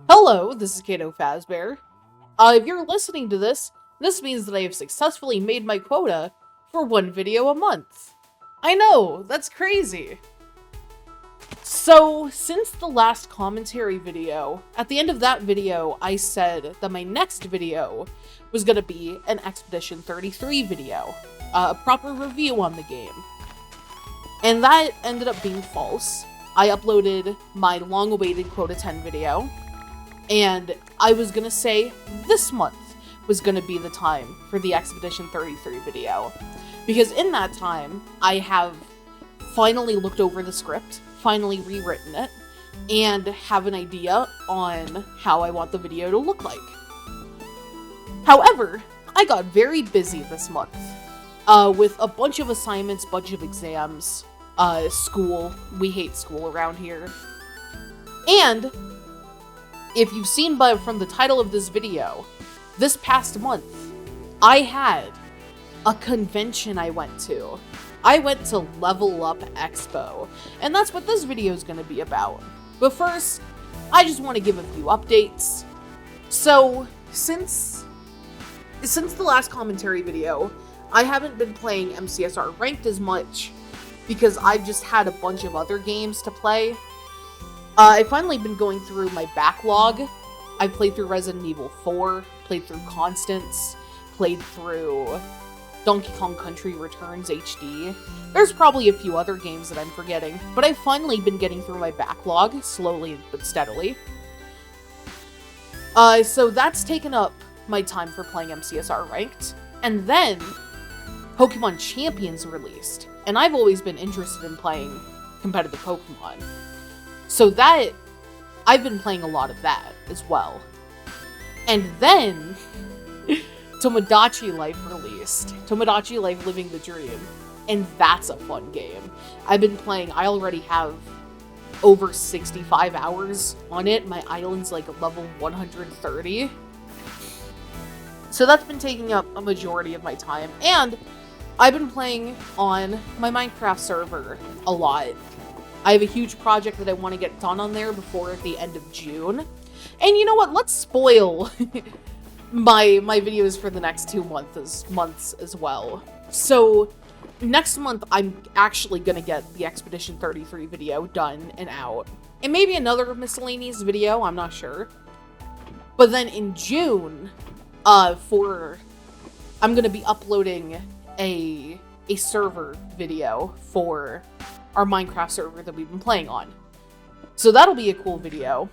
Hello, this is Kato Fazbear. If you're listening to this, this means that I have successfully made my quota for one video a month. I know, that's crazy. So, since the last commentary video, at the end of that video, I said that my next video was going to be an Expedition 33 video, a proper review on the game. And that ended up being false. I uploaded my long-awaited Quota 10 video, and I was gonna say this month was gonna be the time for the Expedition 33 video. Because in that time, I have finally looked over the script, finally rewritten it, and have an idea on how I want the video to look like. However, I got very busy this month, with a bunch of assignments, bunch of exams, school. We hate school around here. And if you've seen from the title of this video, this past month, I had a convention I went to. I went to LVL UP Expo, and that's what this video is going to be about. But first, I just want to give a few updates. So, since the last commentary video, I haven't been playing MCSR Ranked as much, because I've just had a bunch of other games to play. I've finally been going through my backlog. I've played through Resident Evil 4, played through Constance, played through Donkey Kong Country Returns HD. There's probably a few other games that I'm forgetting, but I've finally been getting through my backlog, slowly but steadily. So that's taken up my time for playing MCSR Ranked. And then, Pokemon Champions released. And I've always been interested in playing competitive Pokemon. So that, I've been playing a lot of that as well. And then, Tomodachi Life released. Tomodachi Life Living the Dream. And that's a fun game. I've been playing, I already have over 65 hours on it. My island's like level 130. So that's been taking up a majority of my time. And I've been playing on my Minecraft server a lot. I have a huge project that I want to get done on there before the end of June. And you know what? Let's spoil my videos for the next 2 months as well. So next month, I'm actually going to get the Expedition 33 video done and out. And maybe another miscellaneous video, I'm not sure. But then in June, I'm going to be uploading a server video for our Minecraft server that we've been playing on. So that'll be a cool video.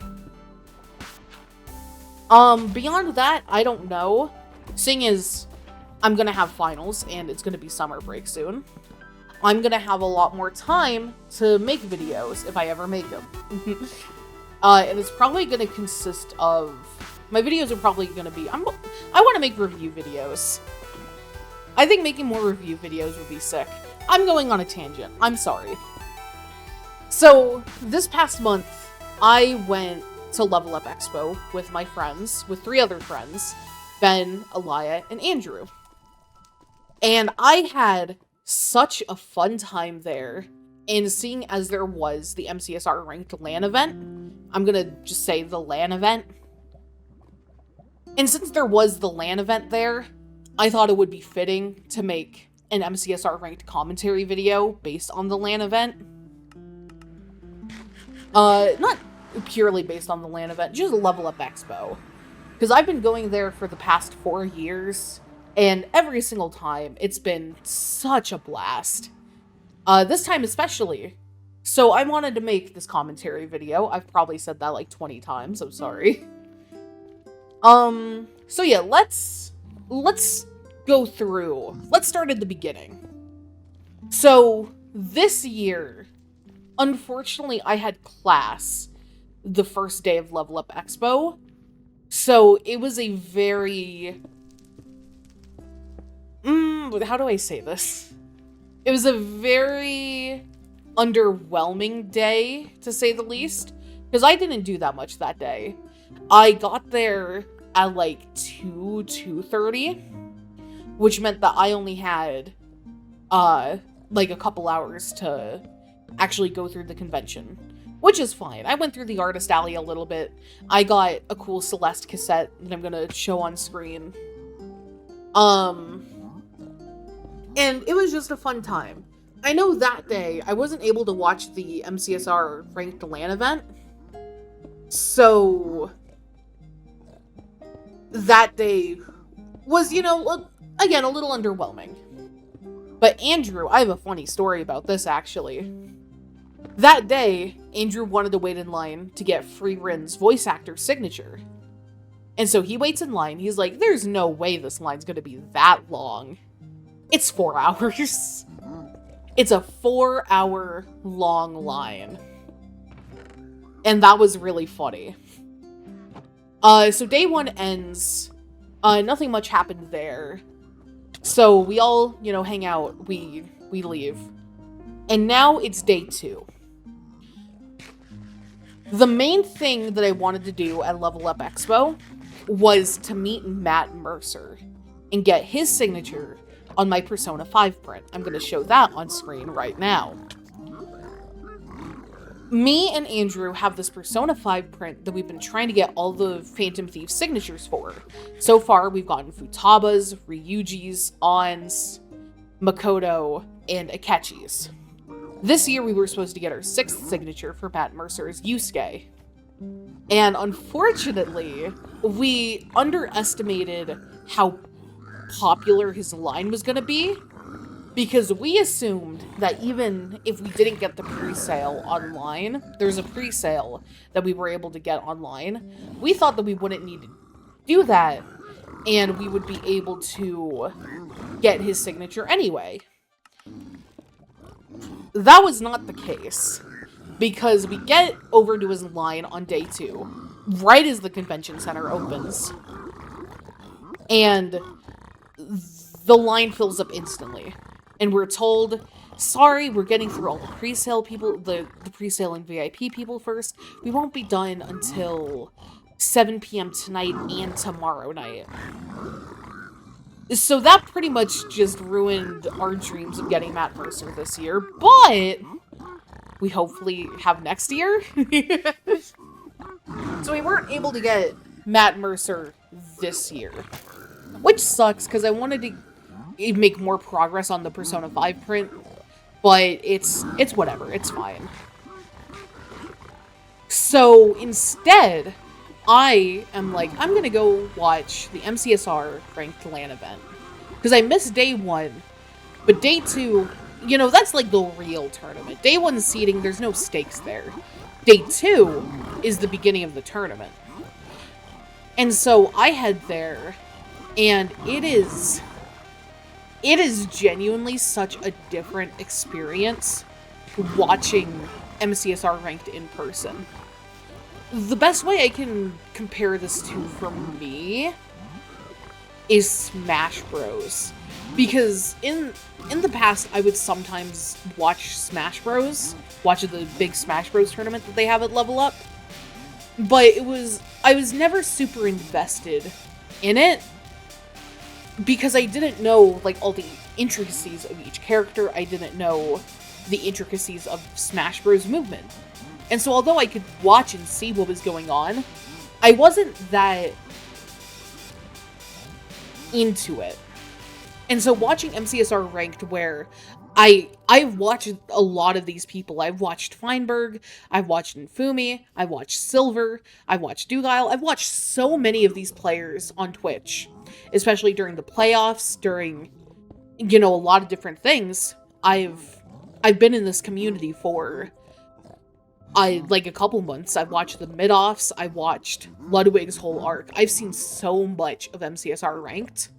Beyond that, I don't know. Seeing as I'm gonna have finals and it's gonna be summer break soon, I'm gonna have a lot more time to make videos if I ever make them. And it's probably gonna consist of, my videos are probably gonna be, I want to make review videos. I think making more review videos would be sick. I'm going on a tangent. I'm sorry. So, this past month, I went to LVL UP Expo with my friends, with 3 other friends, Ben, Elia, and Andrew. And I had such a fun time there, and seeing as there was the MCSR Ranked LAN Event, I'm gonna just say the LAN Event. And since there was the LAN Event there, I thought it would be fitting to make an MCSR Ranked commentary video based on the LAN event. Not purely based on the LAN event, just LVL UP Expo. Because I've been going there for the past 4 years, and every single time, it's been such a blast. This time especially. So I wanted to make this commentary video. I've probably said that like 20 times, I'm sorry. So yeah, let's go through. Let's start at the beginning. So, this year, unfortunately, I had class the first day of LVL UP Expo. So, it was a very... how do I say this? It was a very underwhelming day, to say the least. Because I didn't do that much that day. I got there at like 2:30, which meant that I only had like a couple hours to actually go through the convention. which is fine. I went through the artist alley a little bit. I got a cool Celeste cassette that I'm gonna show on screen. And it was just a fun time. I know that day I wasn't able to watch the MCSR Ranked LAN event, so that day was, you know, again, a little underwhelming. But Andrew, I have a funny story about this, actually. That day, Andrew wanted to wait in line to get Free Rin's voice actor signature. And so he waits in line. He's like, there's no way this line's gonna be that long. It's 4 hours. It's a 4-hour long line. And that was really funny. So day one ends. Nothing much happened there. So we all, you know, hang out. We leave. And now it's day two. The main thing that I wanted to do at LVL UP Expo was to meet Matt Mercer and get his signature on my Persona 5 print. I'm going to show that on screen right now. Me and Andrew have this Persona 5 print that we've been trying to get all the Phantom Thief signatures for. So far, we've gotten Futaba's, Ryuji's, On's, Makoto, and Akechi's. This year, we were supposed to get our 6th signature for Matt Mercer's Yusuke. And unfortunately, we underestimated how popular his line was going to be, because we assumed that even if we didn't get the pre-sale online, there's a pre-sale that we were able to get online. We thought that we wouldn't need to do that, and we would be able to get his signature anyway. That was not the case, because we get over to his line on day 2, right as the convention center opens, and the line fills up instantly. And we're told, sorry, we're getting through all the pre-sale people, the pre-sale and VIP people first. We won't be done until 7 p.m. tonight and tomorrow night. So that pretty much just ruined our dreams of getting Matt Mercer this year, but we hopefully have next year. So we weren't able to get Matt Mercer this year, which sucks because I wanted to make more progress on the Persona 5 print, but it's whatever, it's fine. So instead, I am like, I'm gonna go watch the MCSR Ranked LAN Event, because I missed day 1, but day 2, you know, that's like the real tournament. Day 1 seeding, there's no stakes there. Day 2 is the beginning of the tournament. And so I head there, and it is genuinely such a different experience watching MCSR Ranked in person. The best way I can compare this to for me is Smash Bros. Because in the past, I would sometimes watch Smash Bros. Watch the big Smash Bros. Tournament that they have at LVL UP. But I was never super invested in it, because I didn't know, like, all the intricacies of each character. I didn't know the intricacies of Smash Bros. Movement. And so although I could watch and see what was going on, I wasn't that into it. And so watching MCSR Ranked, where I've watched a lot of these people. I've watched Feinberg, I've watched Infumi, I've watched Silver, I've watched Dugile. I've watched so many of these players on Twitch, especially during the playoffs, during, you know, a lot of different things. I've been in this community for like a couple months. I've watched the mid-offs, I've watched Ludwig's whole arc. I've seen so much of MCSR Ranked.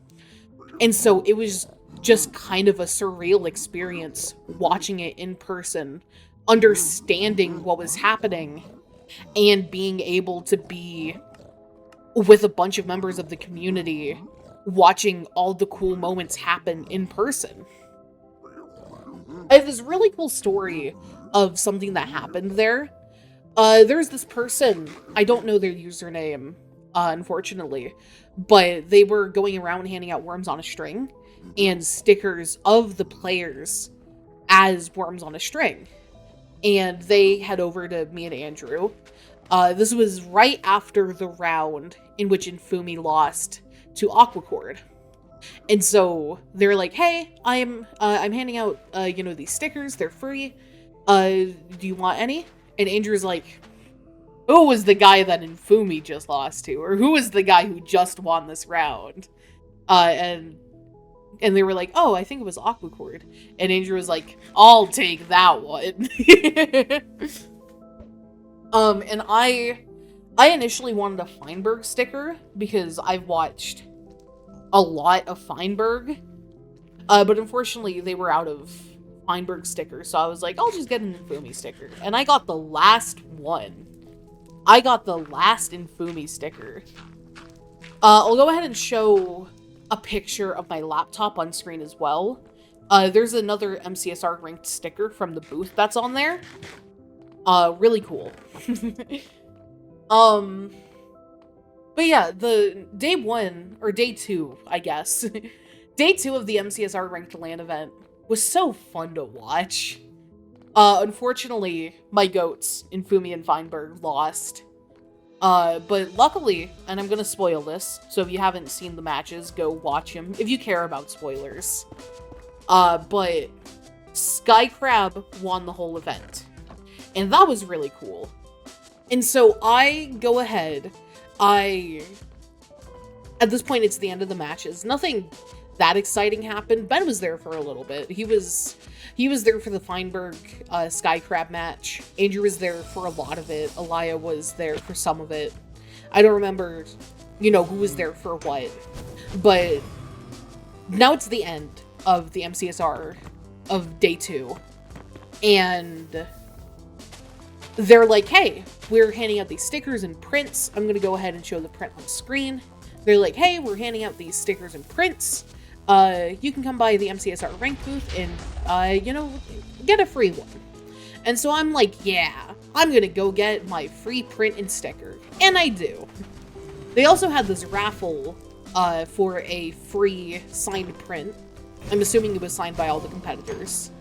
And so it was just kind of a surreal experience watching it in person, understanding what was happening, and being able to be with a bunch of members of the community watching all the cool moments happen in person. I have this really cool story of something that happened there. There's this person, I don't know their username, unfortunately, but they were going around handing out worms on a string and stickers of the players as worms on a string. and they head over to me and Andrew. This was right after the round in which Infumi lost to Aquacord. And so they're like, hey, I'm handing out, these stickers. They're free. Do you want any? And Andrew's like, who was the guy that Infumi just lost to? Or who was the guy who just won this round? And they were like, oh, I think it was Aquacord. And Andrew was like, I'll take that one. And I initially wanted a Feinberg sticker because I've watched a lot of Feinberg. But unfortunately, they were out of Feinberg stickers. So I was like, I'll just get an Infumi sticker. And I got the last one. I got the last Infumi sticker. I'll go ahead and show a picture of my laptop on screen as well. There's another MCSR ranked sticker from the booth that's on there. Really cool. But yeah, the day 1, or day 2, I guess. Day 2 of the MCSR Ranked LAN event was so fun to watch. Unfortunately, my goats, Infumi and Feinberg, lost. But luckily, and I'm gonna spoil this, so if you haven't seen the matches, go watch them, if you care about spoilers. But Sky Crab won the whole event. And that was really cool. And so I go ahead, at this point, it's the end of the matches. Nothing that exciting happened. Ben was there for a little bit. He was there for the Feinberg Sky Crab match. Andrew was there for a lot of it. Elia was there for some of it. I don't remember, who was there for what. But now it's the end of the MCSR of day 2. And they're like, hey, we're handing out these stickers and prints. I'm going to go ahead and show the print on screen. They're like, hey, we're handing out these stickers and prints. You can come by the MCSR rank booth and, get a free one. And so I'm like, yeah, I'm going to go get my free print and sticker. And I do. They also had this raffle for a free signed print. I'm assuming it was signed by all the competitors.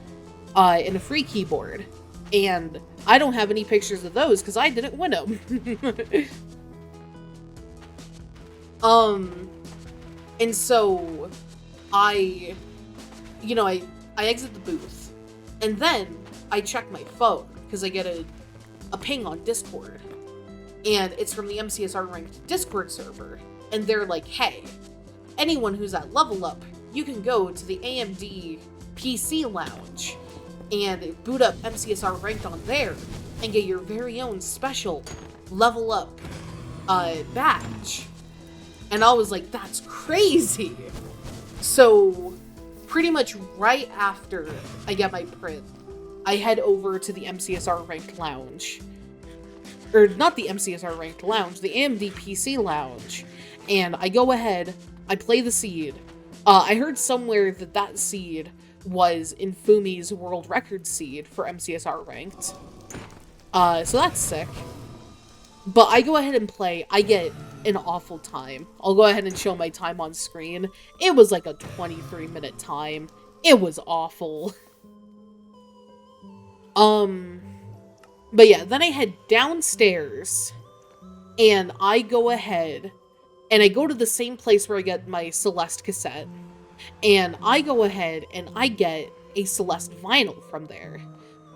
And a free keyboard. And I don't have any pictures of those because I didn't win them. And so I exit the booth, and then I check my phone because I get a ping on Discord, and it's from the MCSR Ranked Discord server, and they're like, hey, anyone who's at Level Up, you can go to the AMD PC Lounge and boot up MCSR Ranked on there and get your very own special Level Up badge. And I was like, that's crazy. So pretty much right after I get my print, I head over to the MCSR Ranked Lounge. Or not the MCSR Ranked Lounge, the AMD PC Lounge. And I go ahead, I play the seed. I heard somewhere that seed was Infumi's world record seed for MCSR Ranked. So that's sick. But I go ahead and play. I get an awful time. I'll go ahead and show my time on screen. It was like a 23-minute time. It was awful. But yeah, then I head downstairs and I go ahead and I go to the same place where I get my Celeste cassette. And I go ahead and I get a Celeste vinyl from there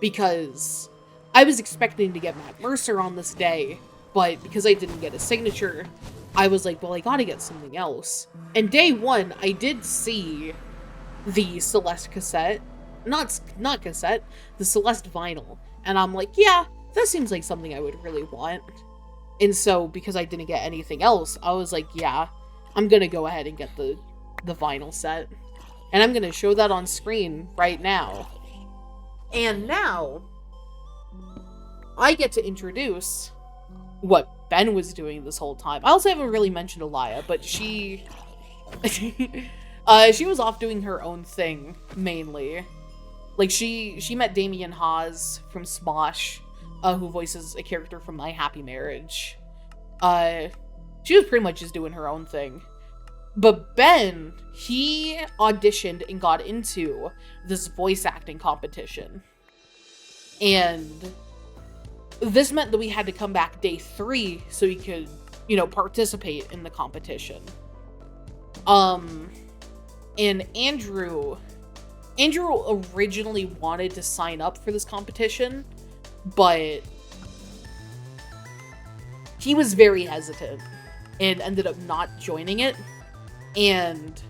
because I was expecting to get Matt Mercer on this day, but because I didn't get a signature, I was like, well, I gotta get something else. And day 1, I did see the Celeste cassette. Not cassette, the Celeste vinyl. And I'm like, yeah, that seems like something I would really want. And so, because I didn't get anything else, I was like, yeah, I'm gonna go ahead and get the vinyl set. And I'm gonna show that on screen right now. And now, I get to introduce what Ben was doing this whole time. I also haven't really mentioned Elia, but she was off doing her own thing, mainly. Like, she met Damien Haas from Smosh, who voices a character from My Happy Marriage. She was pretty much just doing her own thing. But Ben, he auditioned and got into this voice acting competition. And this meant that we had to come back day 3 so we could, you know, participate in the competition. And Andrew originally wanted to sign up for this competition, but he was very hesitant and ended up not joining it. And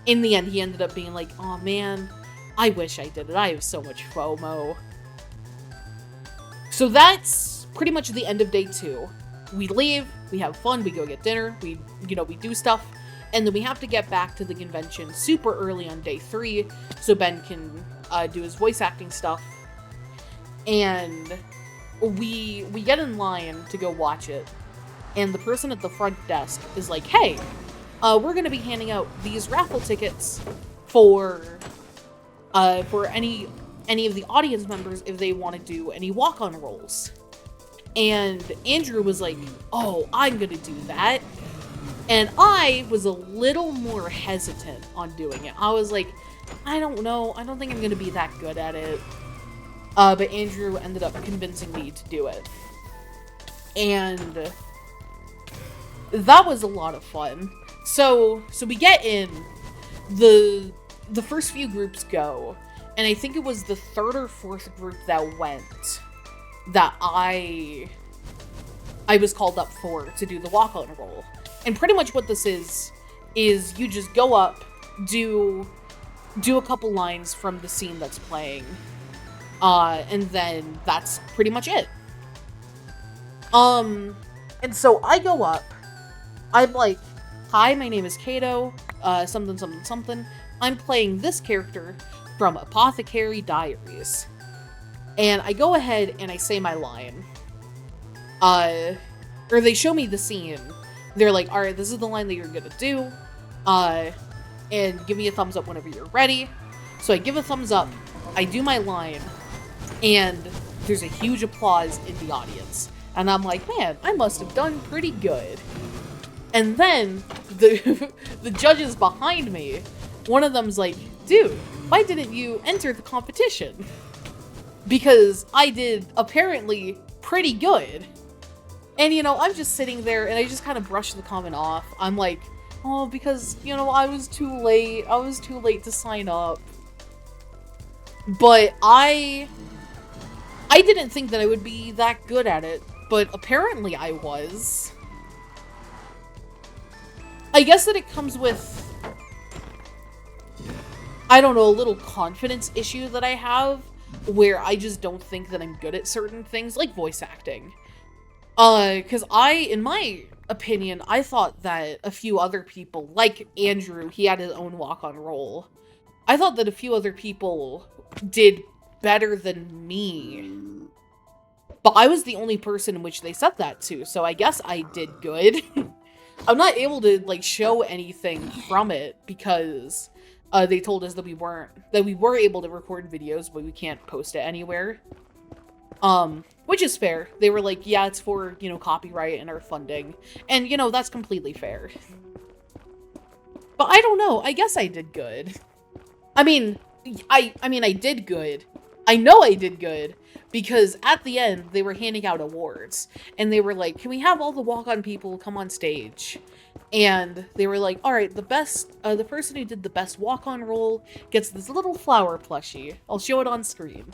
in the end, he ended up being like, oh man, I wish I did it. I have so much FOMO. So that's pretty much the end of day 2. We leave, we have fun, we go get dinner, we do stuff, and then we have to get back to the convention super early on day 3 so Ben can do his voice acting stuff. And we get in line to go watch it, and the person at the front desk is like, hey, we're gonna be handing out these raffle tickets for any of the audience members if they want to do any walk-on roles. And Andrew was like, oh, I'm gonna do that. And I was a little more hesitant on doing it. I was like, I don't know, I don't think I'm gonna be that good at it. But Andrew ended up convincing me to do it. And that was a lot of fun. So we get in, the first few groups go, and I think it was the 3rd or 4th group that went that I was called up for to do the walk-on role. And pretty much what this is you just go up, do a couple lines from the scene that's playing, and then that's pretty much it. And so I go up, I'm like, hi, my name is Kato, something, something, something. I'm playing this character from Apothecary Diaries. And I go ahead and I say my line. Or they show me the scene. They're like, alright, this is the line that you're gonna do. And give me a thumbs up whenever you're ready. So I give a thumbs up, I do my line, and there's a huge applause in the audience. And I'm like, man, I must have done pretty good. And then the judges behind me, one of them's like, dude, why didn't you enter the competition? Because I did apparently pretty good. And, you know, I'm just sitting there and I just kind of brush the comment off. I'm like, oh, because, you know, I was too late. I was too late to sign up. But I didn't think that I would be that good at it, but apparently I was. I guess that it comes with, I don't know, a little confidence issue that I have, where I just don't think that I'm good at certain things, like voice acting. Because in my opinion, I thought that a few other people, like Andrew, he had his own walk-on role. I thought that a few other people did better than me. But I was the only person in which they said that to, so I guess I did good. I'm not able to, like, show anything from it because they told us that we were able to record videos, but we can't post it anywhere. Which is fair. They were like, yeah, it's for, you know, copyright and our funding. And, you know, that's completely fair. But I don't know. I guess I did good. I mean, I did good. I know I did good because at the end, they were handing out awards. And they were like, can we have all the walk-on people come on stage? And they were like, all right, the person who did the best walk-on role gets this little flower plushie. I'll show it on screen.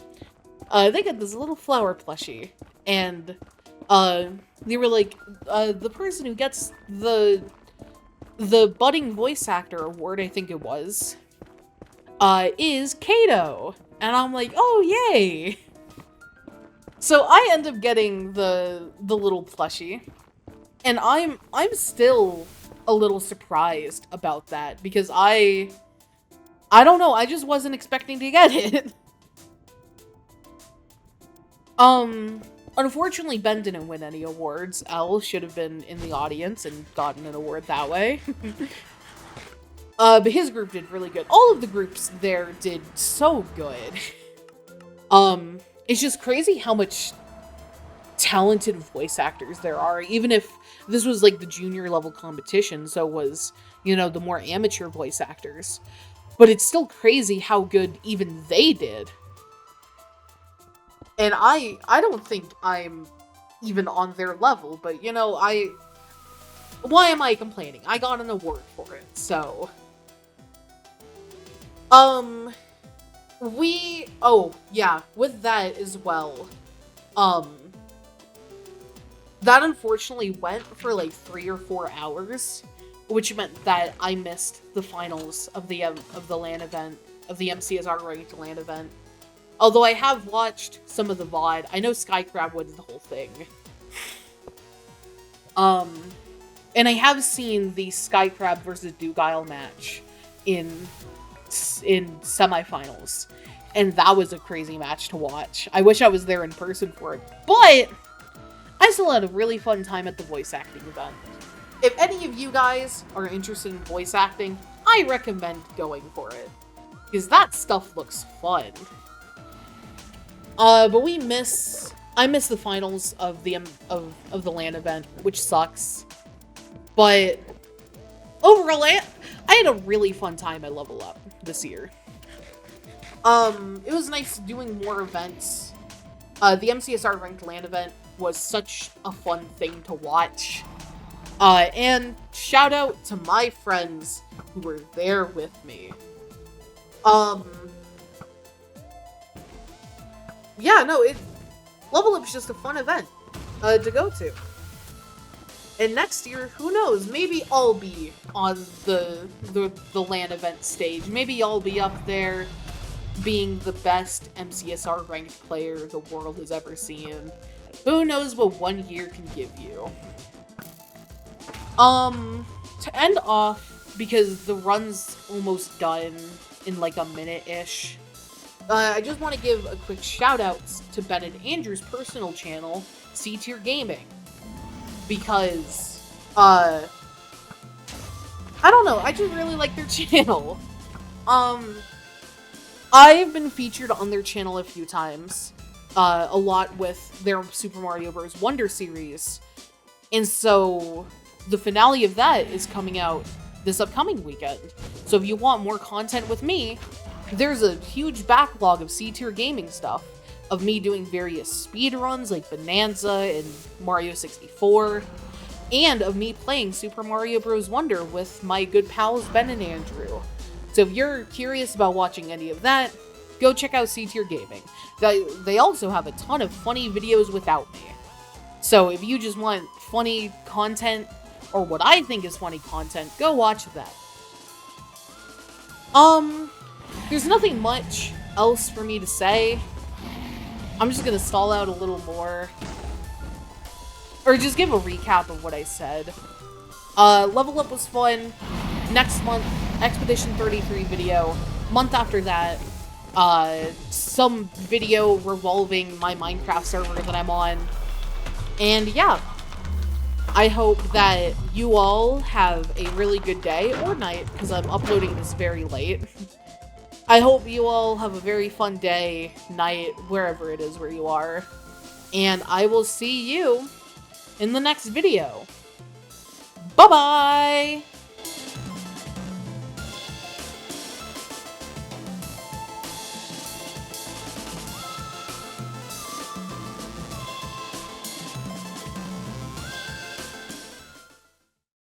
They get this little flower plushie. And they were like, the person who gets the budding voice actor award, I think it was, is Kato. And I'm like, oh, yay! So I end up getting the little plushie, and I'm still a little surprised about that, because I don't know, I just wasn't expecting to get it. Unfortunately, Ben didn't win any awards. Elle should have been in the audience and gotten an award that way. But his group did really good. All of the groups there did so good. It's just crazy how much talented voice actors there are, even if this was like the junior level competition, so was, you know, the more amateur voice actors. But it's still crazy how good even they did. And I don't think I'm even on their level, but you know, why am I complaining? I got an award for it, so. Oh, yeah, with that as well, that unfortunately went for like 3 or 4 hours, which meant that I missed the finals of the LAN event, of the MCSR Ranked LAN Event. Although I have watched some of the VOD, I know Skycrab wins the whole thing. And I have seen the Skycrab versus Dugile match in semifinals, and that was a crazy match to watch. I wish I was there in person for it, but I still had a really fun time at the voice acting event. If any of you guys are interested in voice acting, I recommend going for it, because that stuff looks fun. But I miss the finals of the LAN event, which sucks. But overall, I had a really fun time at Level Up this year. It was nice doing more events. The MCSR Ranked LAN event was such a fun thing to watch. And shout out to my friends who were there with me. Yeah, no, Level Up is just a fun event to go to. And next year, who knows? Maybe I'll be on the LAN event stage. Maybe I'll be up there being the best MCSR ranked player the world has ever seen. Who knows what 1 year can give you. To end off, because the run's almost done in like a minute-ish, I just want to give a quick shout-out to Ben and Andrew's personal channel, C-Tier Gaming. Because, I don't know, I just really like their channel. I've been featured on their channel a few times, a lot with their Super Mario Bros. Wonder series. And so, the finale of that is coming out this upcoming weekend. So if you want more content with me, there's a huge backlog of C-Tier Gaming stuff, of me doing various speedruns like Bonanza and Mario 64, and of me playing Super Mario Bros. Wonder with my good pals Ben and Andrew. So if you're curious about watching any of that, go check out C-Tier Gaming. They also have a ton of funny videos without me. So if you just want funny content, or what I think is funny content, go watch that. There's nothing much else for me to say. I'm just gonna stall out a little more. Or just give a recap of what I said. Level Up was fun. Next month, Expedition 33 video. Month after that, some video revolving my Minecraft server that I'm on. And yeah, I hope that you all have a really good day, or night, because I'm uploading this very late. I hope you all have a very fun day, night, wherever it is where you are. And I will see you in the next video. Bye-bye!